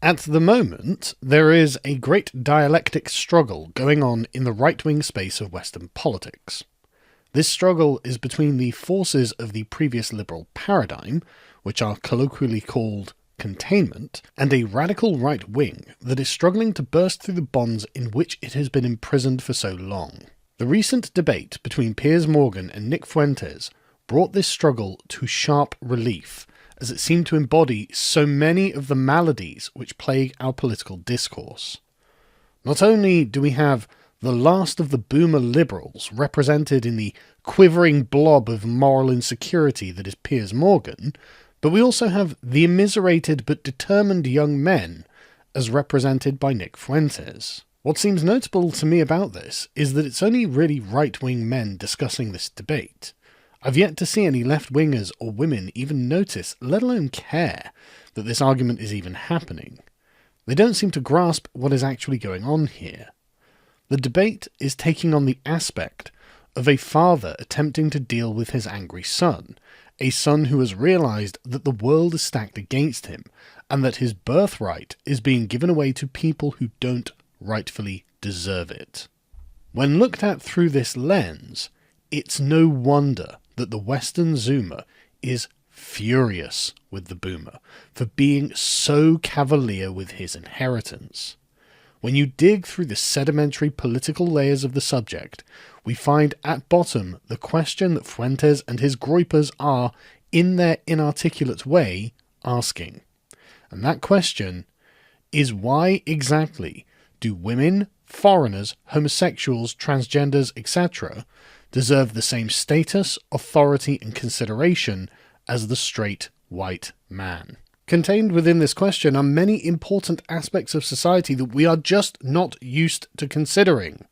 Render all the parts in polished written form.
At the moment, there is a great dialectic struggle going on in the right-wing space of Western politics. This struggle is between the forces of the previous liberal paradigm, which are colloquially called containment, and a radical right wing that is struggling to burst through the bonds in which it has been imprisoned for so long. The recent debate between Piers Morgan and Nick Fuentes brought this struggle to sharp relief, as it seemed to embody so many of the maladies which plague our political discourse. Not only do we have the last of the boomer liberals represented in the quivering blob of moral insecurity that is Piers Morgan, but we also have the immiserated but determined young men as represented by Nick Fuentes. What seems notable to me about this is that it's only really right-wing men discussing this debate. I've yet to see any left-wingers or women even notice, let alone care, that this argument is even happening. They don't seem to grasp what is actually going on here. The debate is taking on the aspect of a father attempting to deal with his angry son, a son who has realised that the world is stacked against him, and that his birthright is being given away to people who don't rightfully deserve it. When looked at through this lens, it's no wonder that the Western Zoomer is furious with the Boomer for being so cavalier with his inheritance. When you dig through the sedimentary political layers of the subject, we find at bottom the question that Fuentes and his groypers are, in their inarticulate way, asking. And that question is, why exactly do women, foreigners, homosexuals, transgenders, etc., deserve the same status, authority, and consideration as the straight white man? Contained within this question are many important aspects of society that we are just not used to considering.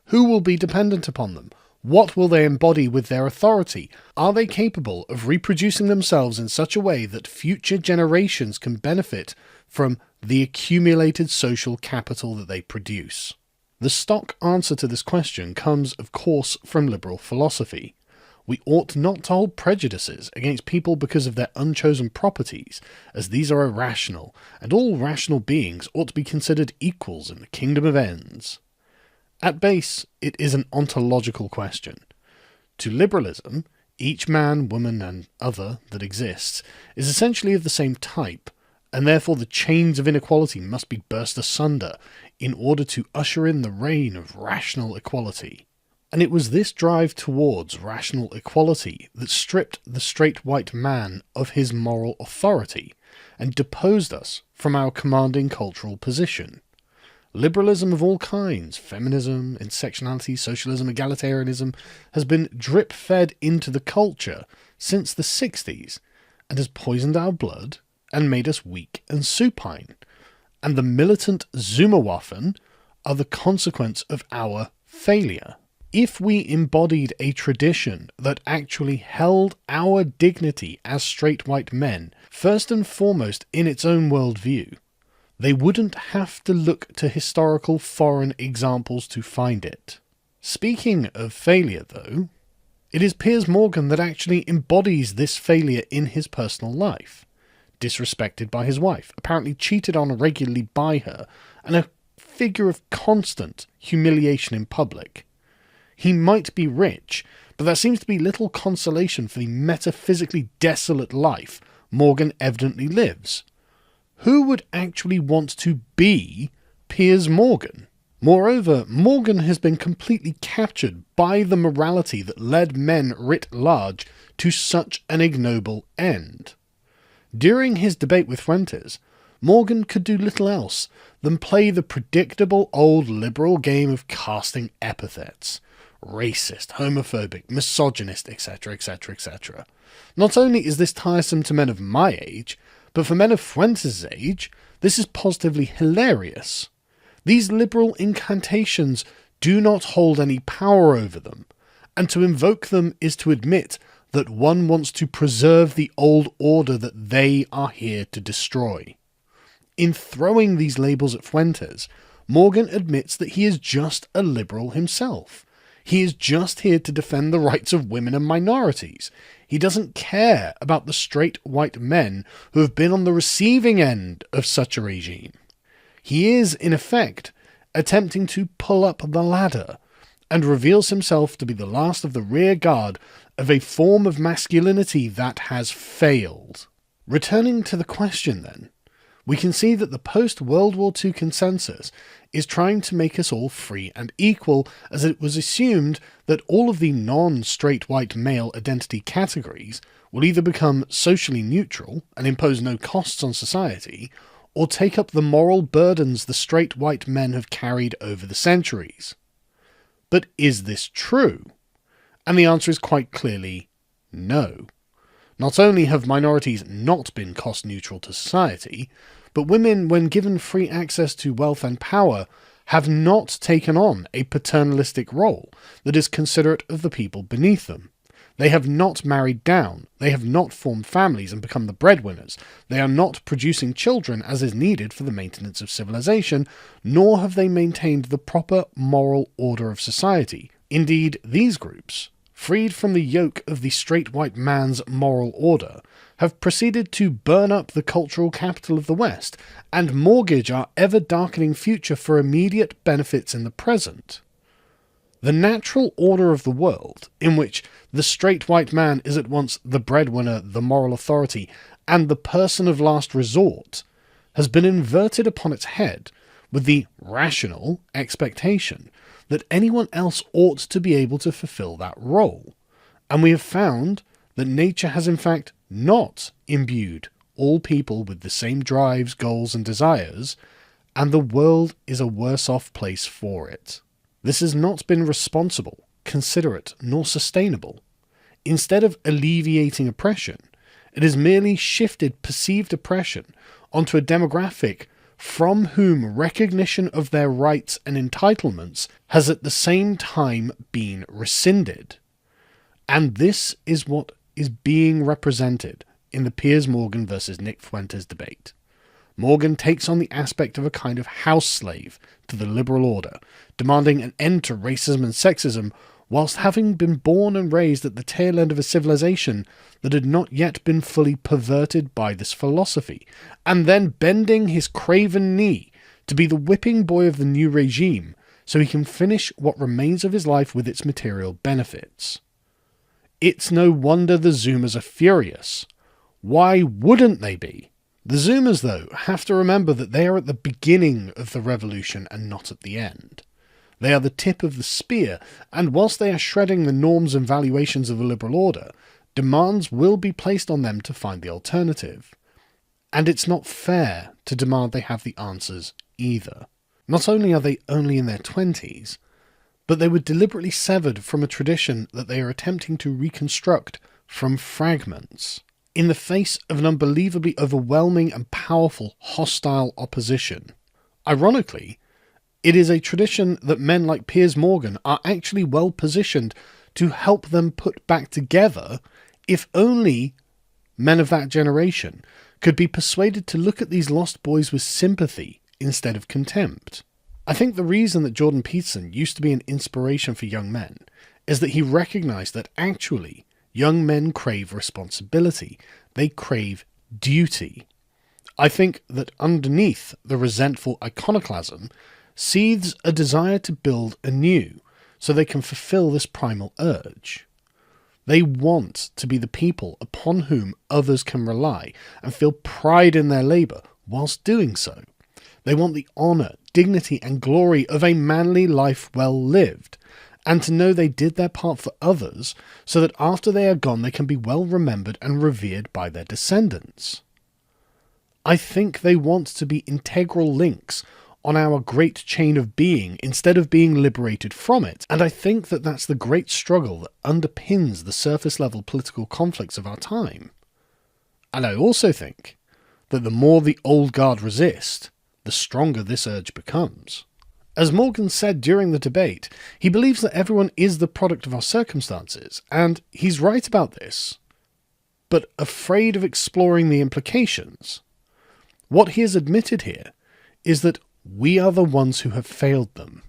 Who will be dependent upon them? What will they embody with their authority? Are they capable of reproducing themselves in such a way that future generations can benefit from the accumulated social capital that they produce? The stock answer to this question comes, of course, from liberal philosophy. We ought not to hold prejudices against people because of their unchosen properties, as these are irrational, and all rational beings ought to be considered equals in the kingdom of ends. At base, it is an ontological question. To liberalism, each man, woman, and other that exists is essentially of the same type, and therefore the chains of inequality must be burst asunder in order to usher in the reign of rational equality. And it was this drive towards rational equality that stripped the straight white man of his moral authority and deposed us from our commanding cultural position. Liberalism of all kinds, feminism, intersectionality, socialism, egalitarianism, has been drip-fed into the culture since the 60s and has poisoned our blood and made us weak and supine. And the militant Zoomerwaffen are the consequence of our failure. If we embodied a tradition that actually held our dignity as straight white men first and foremost in its own worldview, they wouldn't have to look to historical foreign examples to find it. Speaking of failure, though, it is Piers Morgan that actually embodies this failure in his personal life. Disrespected by his wife, apparently cheated on regularly by her, and a figure of constant humiliation in public. He might be rich, but there seems to be little consolation for the metaphysically desolate life Morgan evidently lives. Who would actually want to be Piers Morgan? Moreover, Morgan has been completely captured by the morality that led men writ large to such an ignoble end. During his debate with Fuentes, Morgan could do little else than play the predictable old liberal game of casting epithets. Racist, homophobic, misogynist, etc., etc., etc. Not only is this tiresome to men of my age, but for men of Fuentes' age, this is positively hilarious. These liberal incantations do not hold any power over them, and to invoke them is to admit that one wants to preserve the old order that they are here to destroy. In throwing these labels at Fuentes, Morgan admits that he is just a liberal himself. He is just here to defend the rights of women and minorities. He doesn't care about the straight white men who have been on the receiving end of such a regime. He is, in effect, attempting to pull up the ladder, and reveals himself to be the last of the rear guard of a form of masculinity that has failed. Returning to the question then, we can see that the post-World War II consensus is trying to make us all free and equal, as it was assumed that all of the non-straight white male identity categories will either become socially neutral and impose no costs on society, or take up the moral burdens the straight white men have carried over the centuries. But is this true? And the answer is quite clearly no. Not only have minorities not been cost neutral to society, but women, when given free access to wealth and power, have not taken on a paternalistic role that is considerate of the people beneath them. They have not married down, they have not formed families and become the breadwinners, they are not producing children as is needed for the maintenance of civilization, nor have they maintained the proper moral order of society. Indeed, these groups, freed from the yoke of the straight white man's moral order, have proceeded to burn up the cultural capital of the West and mortgage our ever-darkening future for immediate benefits in the present. The natural order of the world, in which the straight white man is at once the breadwinner, the moral authority, and the person of last resort, has been inverted upon its head with the rational expectation that anyone else ought to be able to fulfill that role. And we have found that nature has in fact not imbued all people with the same drives, goals, and desires, and the world is a worse off place for it. This has not been responsible, considerate, nor sustainable. Instead of alleviating oppression, it has merely shifted perceived oppression onto a demographic from whom recognition of their rights and entitlements has at the same time been rescinded. And this is what is being represented in the Piers Morgan versus Nick Fuentes debate. Morgan takes on the aspect of a kind of house slave to the liberal order, demanding an end to racism and sexism, whilst having been born and raised at the tail end of a civilization that had not yet been fully perverted by this philosophy, and then bending his craven knee to be the whipping boy of the new regime so he can finish what remains of his life with its material benefits. It's no wonder the Zoomers are furious. Why wouldn't they be? The Zoomers, though, have to remember that they are at the beginning of the revolution and not at the end. They are the tip of the spear, and whilst they are shredding the norms and valuations of the liberal order, demands will be placed on them to find the alternative. And it's not fair to demand they have the answers either. Not only are they only in their 20s, but they were deliberately severed from a tradition that they are attempting to reconstruct from fragments, in the face of an unbelievably overwhelming and powerful hostile opposition. Ironically, it is a tradition that men like Piers Morgan are actually well positioned to help them put back together, if only men of that generation could be persuaded to look at these lost boys with sympathy instead of contempt. I think the reason that Jordan Peterson used to be an inspiration for young men is that he recognised that actually young men crave responsibility. They crave duty. I think that underneath the resentful iconoclasm seethes a desire to build anew so they can fulfill this primal urge. They want to be the people upon whom others can rely and feel pride in their labour whilst doing so. They want the honour, dignity and glory of a manly life well lived, and to know they did their part for others so that after they are gone they can be well remembered and revered by their descendants. I think they want to be integral links on our great chain of being instead of being liberated from it, and I think that that's the great struggle that underpins the surface level political conflicts of our time. And I also think that the more the old guard resist, the stronger this urge becomes. As Morgan said during the debate, he believes that everyone is the product of our circumstances, and he's right about this, but afraid of exploring the implications. What he has admitted here is that we are the ones who have failed them.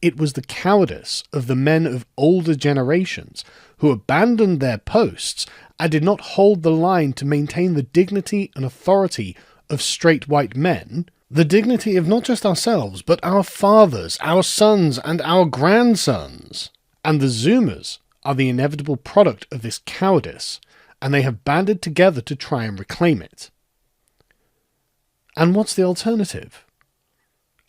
It was the cowardice of the men of older generations who abandoned their posts and did not hold the line to maintain the dignity and authority of straight white men, the dignity of not just ourselves, but our fathers, our sons, and our grandsons. And the Zoomers are the inevitable product of this cowardice, and they have banded together to try and reclaim it. And what's the alternative?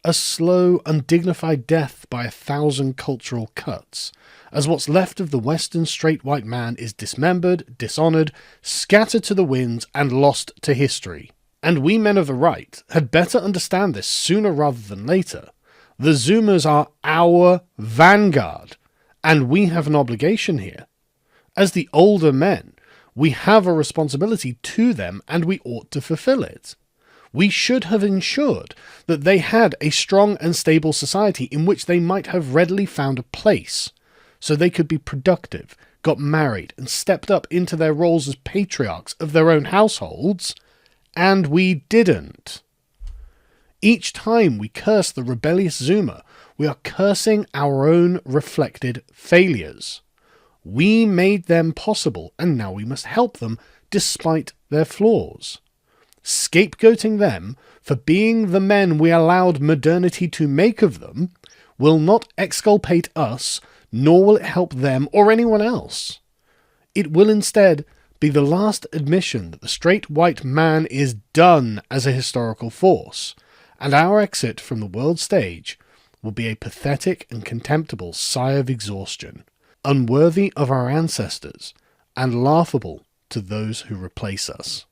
A slow, undignified death by 1,000 cultural cuts, as what's left of the Western straight white man is dismembered, dishonoured, scattered to the winds, and lost to history. And we men of the right had better understand this sooner rather than later. The Zoomers are our vanguard, and we have an obligation here. As the older men, we have a responsibility to them, and we ought to fulfill it. We should have ensured that they had a strong and stable society in which they might have readily found a place, so they could be productive, got married, and stepped up into their roles as patriarchs of their own households, and we didn't. Each time we curse the rebellious Zoomer, we are cursing our own reflected failures. We made them possible, and now we must help them despite their flaws. Scapegoating them for being the men we allowed modernity to make of them will not exculpate us, nor will it help them or anyone else. It will instead be the last admission that the straight white man is done as a historical force, and our exit from the world stage will be a pathetic and contemptible sigh of exhaustion, unworthy of our ancestors, and laughable to those who replace us.